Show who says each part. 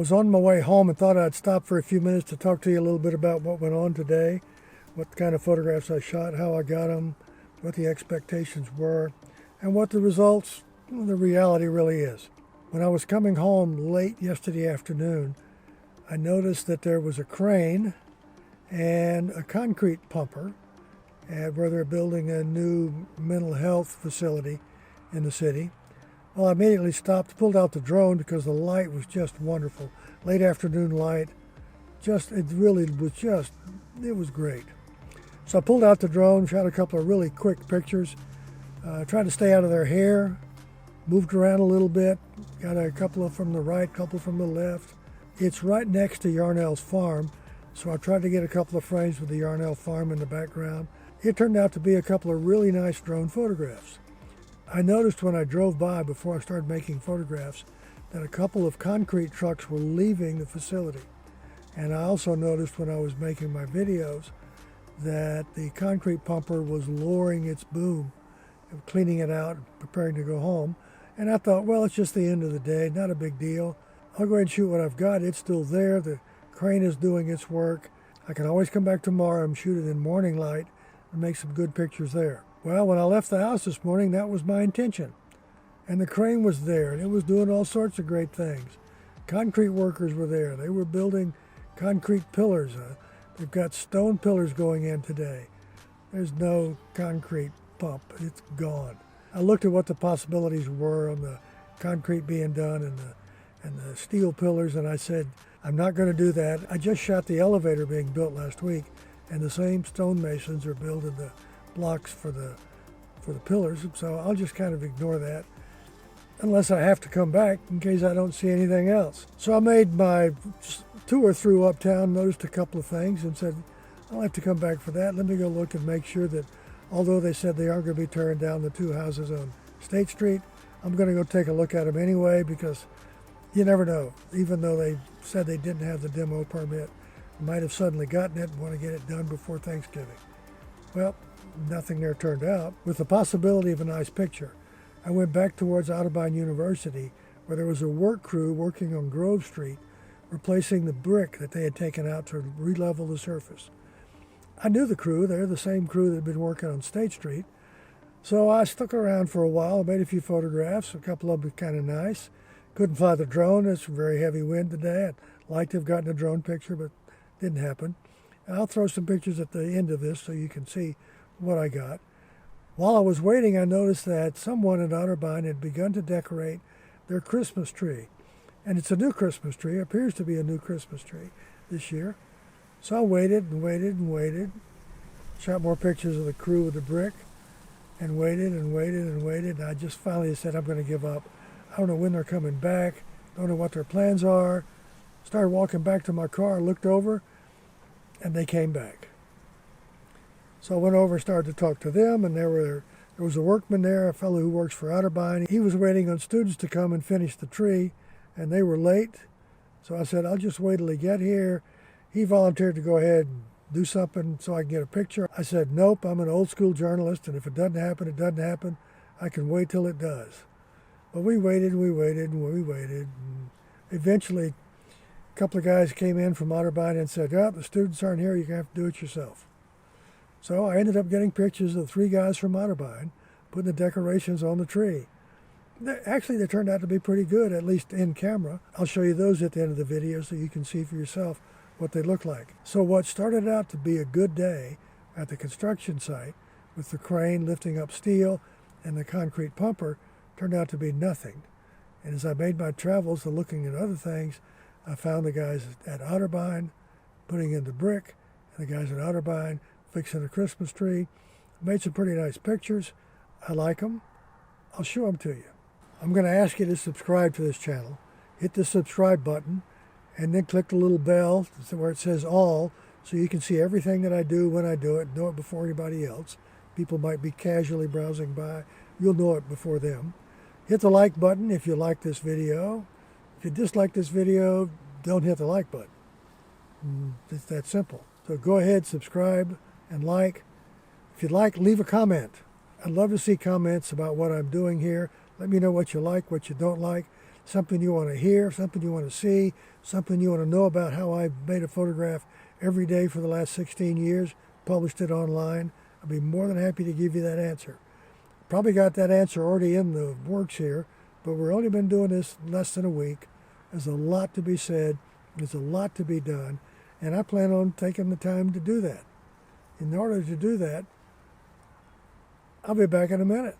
Speaker 1: was on my way home and thought I'd stop for a few minutes to talk to you a little bit about what went on today, what kind of photographs I shot, how I got them, what the expectations were, and what the results, the reality really is. When I was coming home late yesterday afternoon, I noticed that there was a crane and a concrete pumper where they're building a new mental health facility in the city. Well, I immediately stopped, pulled out the drone because the light was just wonderful. Late afternoon light, it was great. So I pulled out the drone, shot a couple of really quick pictures, tried to stay out of their hair, moved around a little bit, got a couple from the right, couple from the left. It's right next to Yarnell's farm, so I tried to get a couple of frames with the Yarnell farm in the background. It turned out to be a couple of really nice drone photographs. I noticed when I drove by before I started making photographs that a couple of concrete trucks were leaving the facility. And I also noticed when I was making my videos that the concrete pumper was lowering its boom, cleaning it out, preparing to go home. And I thought, well, it's just the end of the day, not a big deal. I'll go ahead and shoot what I've got. It's still there. The crane is doing its work. I can always come back tomorrow and shoot it in morning light and make some good pictures there. Well, when I left the house this morning, that was my intention. And the crane was there, and it was doing all sorts of great things. Concrete workers were there. They were building concrete pillars. They've got stone pillars going in today. There's no concrete pump. It's gone. I looked at what the possibilities were on the concrete being done and the steel pillars, and I said, I'm not going to do that. I just shot the elevator being built last week, and the same stonemasons are building the blocks for the pillars, so I'll just kind of ignore that unless I have to come back in case I don't see anything else. So I made my tour through uptown, noticed a couple of things and said, I'll have to come back for that. Let me go look and make sure that although they said they aren't going to be tearing down the two houses on State Street, I'm going to go take a look at them anyway because you never know. Even though they said they didn't have the demo permit, they might have suddenly gotten it and want to get it done before Thanksgiving. Well, nothing there turned out. With the possibility of a nice picture, I went back towards Otterbein University where there was a work crew working on Grove Street replacing the brick that they had taken out to re-level the surface. I knew the crew. They're the same crew that had been working on State Street. So I stuck around for a while. I made a few photographs. A couple of them were kind of nice. Couldn't fly the drone. It's a very heavy wind today. I'd like to have gotten a drone picture, but didn't happen. I'll throw some pictures at the end of this so you can see what I got. While I was waiting, I noticed that someone at Otterbein had begun to decorate their Christmas tree. And it's a new Christmas tree. It appears to be a new Christmas tree this year. So I waited and waited and waited. Shot more pictures of the crew with the brick and waited and waited and waited. And I just finally said, I'm going to give up. I don't know when they're coming back. Don't know what their plans are. Started walking back to my car, looked over, and they came back. So I went over and started to talk to them, and there was a workman there, a fellow who works for Otterbein. He was waiting on students to come and finish the tree, and they were late. So I said, I'll just wait till they get here. He volunteered to go ahead and do something so I can get a picture. I said, nope, I'm an old school journalist, and if it doesn't happen, it doesn't happen. I can wait till it does. But we waited and we waited and we waited. And eventually, a couple of guys came in from Otterbein and said, oh, the students aren't here, you're going to have to do it yourself. So I ended up getting pictures of the three guys from Otterbein putting the decorations on the tree. Actually, they turned out to be pretty good, at least in camera. I'll show you those at the end of the video so you can see for yourself what they look like. So what started out to be a good day at the construction site with the crane lifting up steel and the concrete pumper turned out to be nothing. And as I made my travels to looking at other things, I found the guys at Otterbein putting in the brick and the guys at Otterbein fixing a Christmas tree. Made some pretty nice pictures. I like them. I'll show them to you. I'm going to ask you to subscribe to this channel. Hit the subscribe button and then click the little bell where it says all so you can see everything that I do when I do it, know it before anybody else. People might be casually browsing by. You'll know it before them. Hit the like button if you like this video. If you dislike this video, don't hit the like button. It's that simple. So go ahead, subscribe and like. If you'd like, leave a comment. I'd love to see comments about what I'm doing here. Let me know what you like, what you don't like. something you want to hear, something you want to see, something you want to know about how I made a photograph every day for the last 16 years, published it online, I'd be more than happy to give you that answer. Probably got that answer already in the works here, but we've only been doing this less than a week. There's a lot to be said. There's a lot to be done. And I plan on taking the time to do that. In order to do that, I'll be back in a minute.